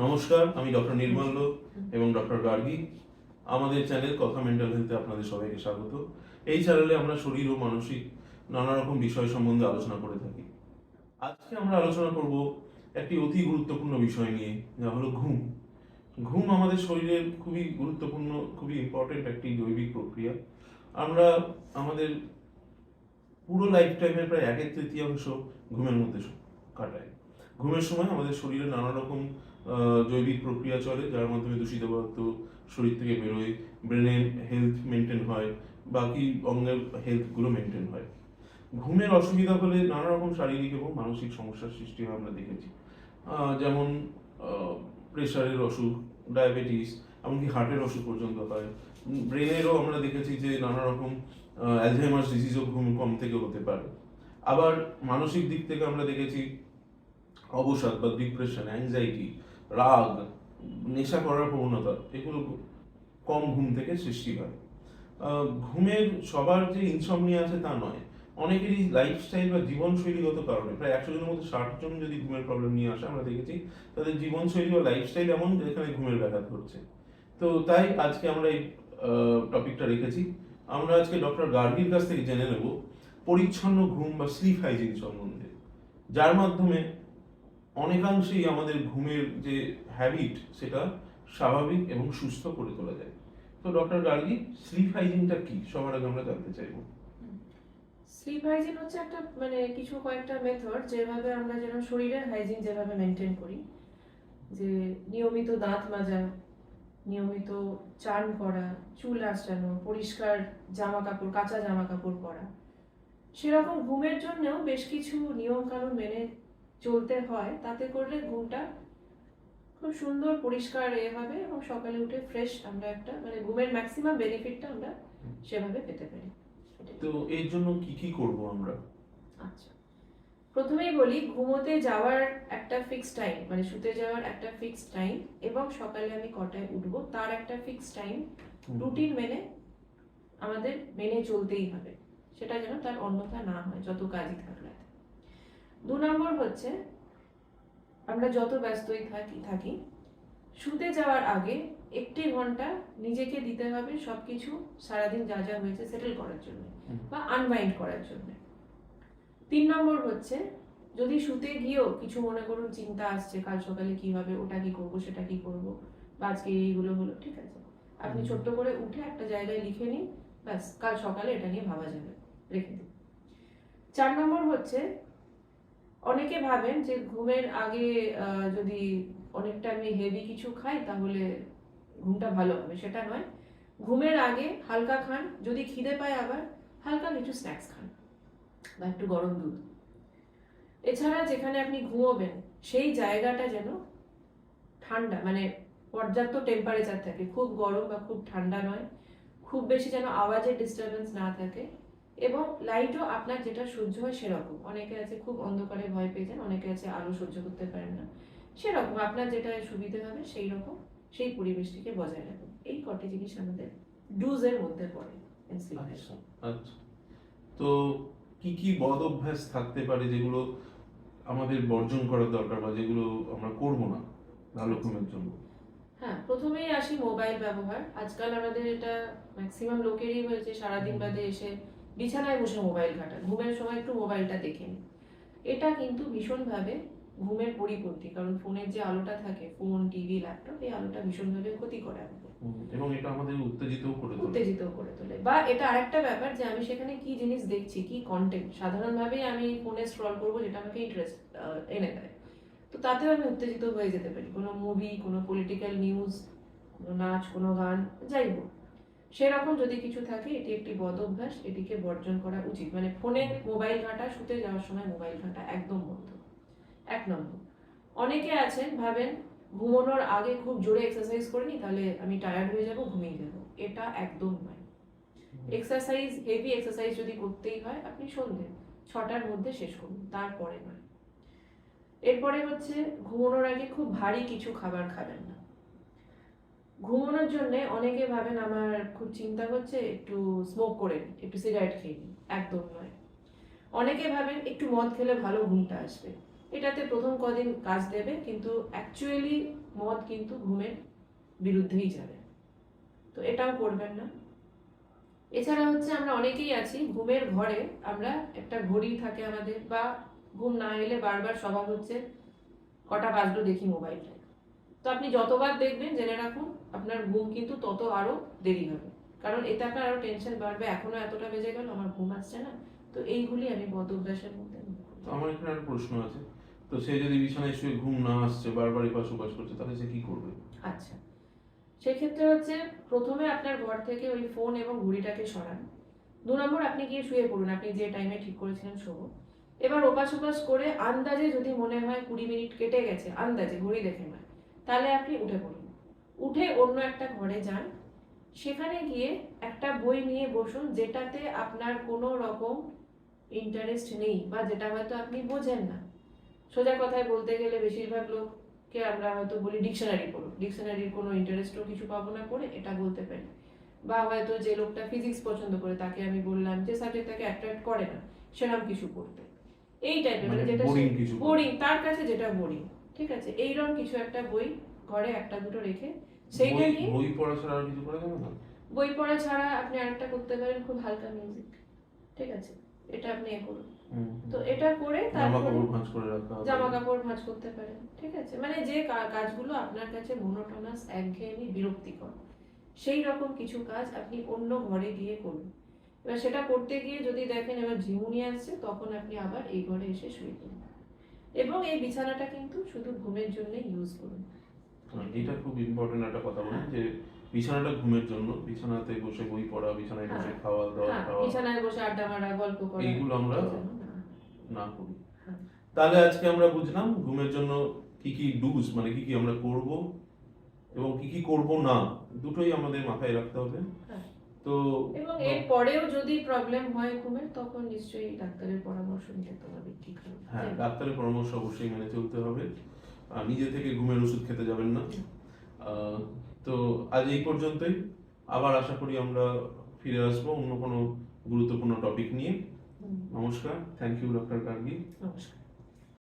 নমস্কার, আমি ডক্টর নির্মল্য এবং ডক্টর গার্গী। আমাদের চ্যানেল কথা মেন্টাল হেলথে আপনাদের সবাইকে স্বাগত। এই চ্যানেলে আমরা শরীর ও মানসিক নানা রকম বিষয় সম্বন্ধে আলোচনা করে থাকি। আজকে আমরা আলোচনা করব একটি অতি গুরুত্বপূর্ণ বিষয় নিয়ে, যা হলো ঘুম। ঘুম আমাদের শরীরের খুবই গুরুত্বপূর্ণ, খুবই ইম্পর্টেন্ট একটি জৈবিক প্রক্রিয়া। আমরা আমাদের পুরো লাইফ টাইমের প্রায় 1/3 ঘুমের মধ্যে কাটাই। ঘুমের সময় আমাদের শরীরে নানা রকম জৈবিক প্রক্রিয়া চলে, যার মাধ্যমে দূষিত পদার্থ শরীর থেকে বেরোয়, ব্রেনের হেলথ মেনটেন হয়, বাকি অঙ্গের হেলথগুলো মেনটেন হয়। ঘুমের অসুবিধা হলে নানা রকম শারীরিক এবং মানসিক সমস্যার সৃষ্টি হয় আমরা দেখেছি। যেমন প্রেশারের অসুখ, ডায়াবেটিস, এমনকি হার্টের অসুখ পর্যন্ত হয়। ব্রেনেরও আমরা দেখেছি যে নানা রকম অ্যালঝাইমার্স ডিজিজও ঘুম কম থেকে হতে পারে। আবার মানসিক দিক থেকে আমরা দেখেছি অবসাদ বা ডিপ্রেশন, অ্যাংজাইটি, রাগ, নেশা করার প্রবণতা, এগুলো কম ঘুম থেকে সৃষ্টি হয়। ঘুমের সবার যে ইনসমনিয়া আছে তা নয়, অনেকেরই লাইফস্টাইল বা জীবনশৈলীগত কারণে, প্রায় 100 জনের মধ্যে 60 জন যদি ঘুমের প্রবলেম নিয়ে আসে আমরা দেখেছি তাদের জীবনশৈলী বা লাইফস্টাইল এমন যেখানে ঘুমের ব্যাঘাত ঘটছে। তো তাই আজকে আমরা এই টপিকটা রেখেছি। আমরা আজকে ডক্টর গার্গীর কাছ থেকে জেনে নেব পরিচ্ছন্ন ঘুম বা স্লিপ হাইজিন সম্বন্ধে, যার মাধ্যমে অনেকাংশেই আমাদের ঘুমের যে হ্যাবিট সেটা স্বাভাবিক এবং সুস্থ করে তোলা যায়। তো ডক্টর গার্গী, স্লিপ হাইজিনটা কি সবার আগে আমরা জানতে চাইবো। স্লিপ হাইজিন হচ্ছে একটা কয়েকটা মেথড যেভাবে আমরা যেন শরীরের হাইজিন যেভাবে মেনটেন করি, যে নিয়মিত দাঁত মাজা, নিয়মিত চান করা, চুল আঁচড়ানো, পরিষ্কার জামা কাপড়, কাঁচা জামা কাপড় পরা, সেরকম ঘুমের জন্যও বেশ কিছু নিয়ম কানুন মেনে চলতে হয়। তাতে করলে ঘুমটা খুব সুন্দর পরিষ্কার হবে এবং সকালে উঠে ফ্রেশ আমরা একটা ঘুমের ম্যাক্সিমাম বেনিফিটটা আমরা সেভাবে পেতে পারি। তো এর জন্য কি কি করব আমরা? আচ্ছা, প্রথমেই বলি, ঘুমোতে যাওয়ার একটা ফিক্সড টাইম, শুতে যাওয়ার একটা ফিক্সড টাইম এবং সকালে আমি কটায় উঠবো তার একটা ফিক্সড টাইম রুটিন আমাদের মেনে চলতেই হবে, সেটা যেন তার অন্যথা না হয় যত কাজই থাকলে। 2 নম্বর হচ্ছে, আমরা যত ব্যস্তই থাকি শুতে যাওয়ার আগে 1 ঘন্টা নিজেকে দিতে হবে সবকিছু সারাদিন যা যা হয়েছে সেটেল করার জন্য বা আনমাইন্ড করার জন্য। 3 নম্বর হচ্ছে, যদি শুতে গিয়েও কিছু মনে করুন চিন্তা আসছে, কাল সকালে কি হবে, ওটা কি করব, সেটা কি করব, বা আজকে এইগুলো হলো, ঠিক আছে, আপনি ছোট্ট করে উঠে একটা জায়গায় লিখে নিন, ব্যাস কাল সকালে এটা নিয়ে ভাবা যাবে, রেখে দিন। 4 নম্বর হচ্ছে, অনেকে ভাবেন যে ঘুমের আগে যদি অনেকটা আমি হেভি কিছু খাই তাহলে ঘুমটা ভালো হবে, সেটা নয়। ঘুমের আগে হালকা খান, যদি খিদে পায় আবার হালকা কিছু স্ন্যাক্স খান বা একটু গরম দুধ। এছাড়া যেখানে আপনি ঘুমোবেন সেই জায়গাটা যেন ঠান্ডা, পর্যাপ্ত টেম্পারেচার থাকে, খুব গরম বা খুব ঠান্ডা নয়, খুব বেশি যেন আওয়াজের ডিস্টারবেন্স না থাকে, এবং লাইটও আপনার যেটা সহ্য হয় সেরকম। অনেকে আছে খুব অন্ধকারে ভয় পেয়ে যান, অনেকে আছে আলো সহ্য করতে পারেন না, সেরকম আপনার যেটা সুবিধে হবে সেই রকম সেই পরিবেশটিকে বজায় রাখুন। এই কটি জিনিস আমাদের ডুজ এর মধ্যে পড়ে। আচ্ছা আচ্ছা, তো কি কি বদ অভ্যাস থাকতে পারে যেগুলো আমাদের বর্জন করার দরকার বা যেগুলো আমরা করব না ভালো ঘুমের জন্য? হ্যাঁ, প্রথমেই আসি মোবাইল ব্যবহার। আজকাল আমাদের এটা ম্যাক্সিমাম লোকেরই হয়েছে, সারাদিন বাদে এসে বিছানায় বসে মোবাইল ঘাটা, ঘুমের সময় একটু মোবাইলটা দেখে নিই। এটা কিন্তু ভীষণভাবে ঘুমের পরিপন্থী, কারণ ফোনের যে আলোটা থাকে, ফোন, টিভি, ল্যাপটপ, এই আলোটা ভীষণভাবে ক্ষতি করে আমাদের, এবং এটা আমাদের উত্তেজিত করে তোলে। বা এটা আরেকটা ব্যাপার যে আমি সেখানে কি জিনিস দেখছি, কি কন্টেন্ট, সাধারণভাবেই আমি ফোনে স্ক্রল করবো যেটা আমাকে ইন্টারেস্ট এনে দেয়, তো তাতেও আমি উত্তেজিত হয়ে যেতে পারি। কোনো মুভি, কোনো পলিটিক্যাল নিউজ, কোনো নাচ, কোনো গান, যাই হোক, সেরকম যদি কিছু থাকে এটি একটি বদ অভ্যাস, এটিকে বর্জন করা উচিত। ফোনে মোবাইল ঘাঁটা, শুতে যাওয়ার সময় মোবাইল ঘাঁটা একদম বন্ধ। 1 নম্বর। অনেকে আছেন ভাবেন ঘুমানোর আগে খুব জোরে এক্সারসাইজ করে নি তাহলে আমি টায়ার্ড হয়ে যাব, ঘুমিয়ে যাব, এটা একদম নয়। এক্সারসাইজ, হেভি এক্সারসাইজ যদি করতেই হয় আপনি সন্ধ্যে 6টার মধ্যে শেষ করুন, তারপরে নয়। এরপরে হচ্ছে, ঘুমানোর আগে খুব ভারী কিছু খাবার খাবেন না। ঘুমানোর জন্য অনেকে ভাবেন আমার খুব চিন্তা হচ্ছে, একটু স্মোক করে নিই, একটু সিগারেট খেয়ে নিই, একদম নয়। অনেকে ভাবেন একটু মদ খেলে ভালো ঘুমটা আসবে, এটাতে প্রথম কদিন কাজ দেবে, কিন্তু অ্যাকচুয়ালি মদ কিন্তু ঘুমের বিরুদ্ধেই যাবে, তো এটাও করবেন না। এছাড়া হচ্ছে আমরা অনেকেই আছি ঘুমের ঘরে আমরা একটা ঘড়ি থাকে আমাদের, বা ঘুম না এলে বারবার স্বভাব হচ্ছে কটা বাজলো দেখি মোবাইলটা। তো আপনি যতবার দেখবেন জেনে রাখুন আপনার ঘুম কিন্তু তত আরো দেরি হবে, কারণ এতে আপনার আরো টেনশন বাড়বে, এখনো এতটা বেজে গেল আমার ঘুম আসছে না। তো এইগুলি আমি বদ অভ্যাসের মধ্যে মনে করি। তো আমার এখানে একটা প্রশ্ন আছে, তো সে যদি বিছানায় শুয়ে ঘুম না আসছে, বারবার এপাশ ওপাশ করছে, তাহলে সে কি করবে? আচ্ছা, সেক্ষেত্রে হচ্ছে প্রথমে আপনার ঘর থেকে ওই ফোন এবং ঘড়িটাকে সরান। 2 নম্বর, আপনি গিয়ে শুয়ে পড়ুন, আপনি যে টাইমে ঠিক করেছিলেন শোবো। এবার ওপাশ ওপাশ করে আন্দাজে যদি মনে হয় 20 মিনিট কেটে গেছে, আন্দাজে ঘড়ি দেখে নয়, তাহলে আপনি উঠে পড়ুন, উঠে অন্য একটা ঘরে যান, সেখানে গিয়ে একটা বই নিয়ে বসুন যেটাতে আপনার কোনো রকম ইন্টারেস্ট নেই, বা যেটা হয়তো আপনি বোঝেন না। সোজা কথায় বলতে গেলে বেশিরভাগ লোককে আমরা হয়তো বলি ডিকশনারি পড়ো, ডিকশনারির কোনো ইন্টারেস্টও কিছু পাবো না পড়ে, এটা বলতে পারি। বা হয়তো যে লোকটা ফিজিক্স পছন্দ করে তাকে আমি বললাম যে সাবজেক্ট তাকে অ্যাট্রাক্ট করে না সেরকম কিছু পড়তে, এই টাইপের, মানে যেটা boring কিছু বোরিং, তার কাছে যেটা বোরিং, ঠিক আছে, এইরকম কিছু একটা বই ঘরে একটা দুটো রেখে সেইটা নিয়ে। বই পড়া ছাড়া আর কিছু করা যাবে না? বই পড়া ছাড়া আপনি আরেকটা করতে পারেন, খুব হালকা মিউজিক, ঠিক আছে, এটা আপনি করুন। তো এটা করে জামা তারপরে কাপড় ভাঁজ করে রাখা হবে। জামা কাপড় ভাঁজ করতে পারেন, ঠিক আছে, মানে যে কাজগুলো আপনার কাছে মোনোটোনাস, একঘেয়েমি, বিরক্তিকর, সেই রকম কিছু কাজ আপনি অন্য ঘরে গিয়ে করুন। এবার সেটা করতে গিয়ে যদি দেখেন এবার ঝিমুনি আসছে, তখন আপনি আবার এই ঘরে এসে শুয়ে পড়ুন, এবং এই বিছানাটা কিন্তু শুধু ঘুমের জন্য ইউজ করুন। এটা খুব ইম্পর্টেন্ট একটা কথা বলেন যে বিছানাটা ঘুমের জন্য, বিছানাতে বসে বই পড়া, বিছানায় বসে খাওয়া দাওয়া খাওয়া, বিছানায় বসে আড্ডা মারা, গল্প করা, এইগুলো আমরা না। না করি। হ্যাঁ। তাহলে আজকে আমরা বুঝলাম ঘুমের জন্য কি কি ডুজ, মানে কি কি আমরা করব এবং কি কি করব না, দুটোই আমাদের মাথায় রাখতে হবে। হ্যাঁ। তো এবং এর পরেও যদি প্রবলেম হয় ঘুমের, তখন নিশ্চয়ই ডাক্তারের পরামর্শ নিতে তো হবে, ঠিক হবে। হ্যাঁ, ডাক্তারের পরামর্শ অবশ্যই মেনে চলতে হবে, আর নিজে থেকে ঘুমের ওষুধ খেতে যাবেন না। তো আজ এই পর্যন্তই, আবার আশা করি আমরা ফিরে আসবো অন্য কোনো গুরুত্বপূর্ণ টপিক নিয়ে। নমস্কার, থ্যাংক ইউ ডক্টর গার্গী। নমস্কার।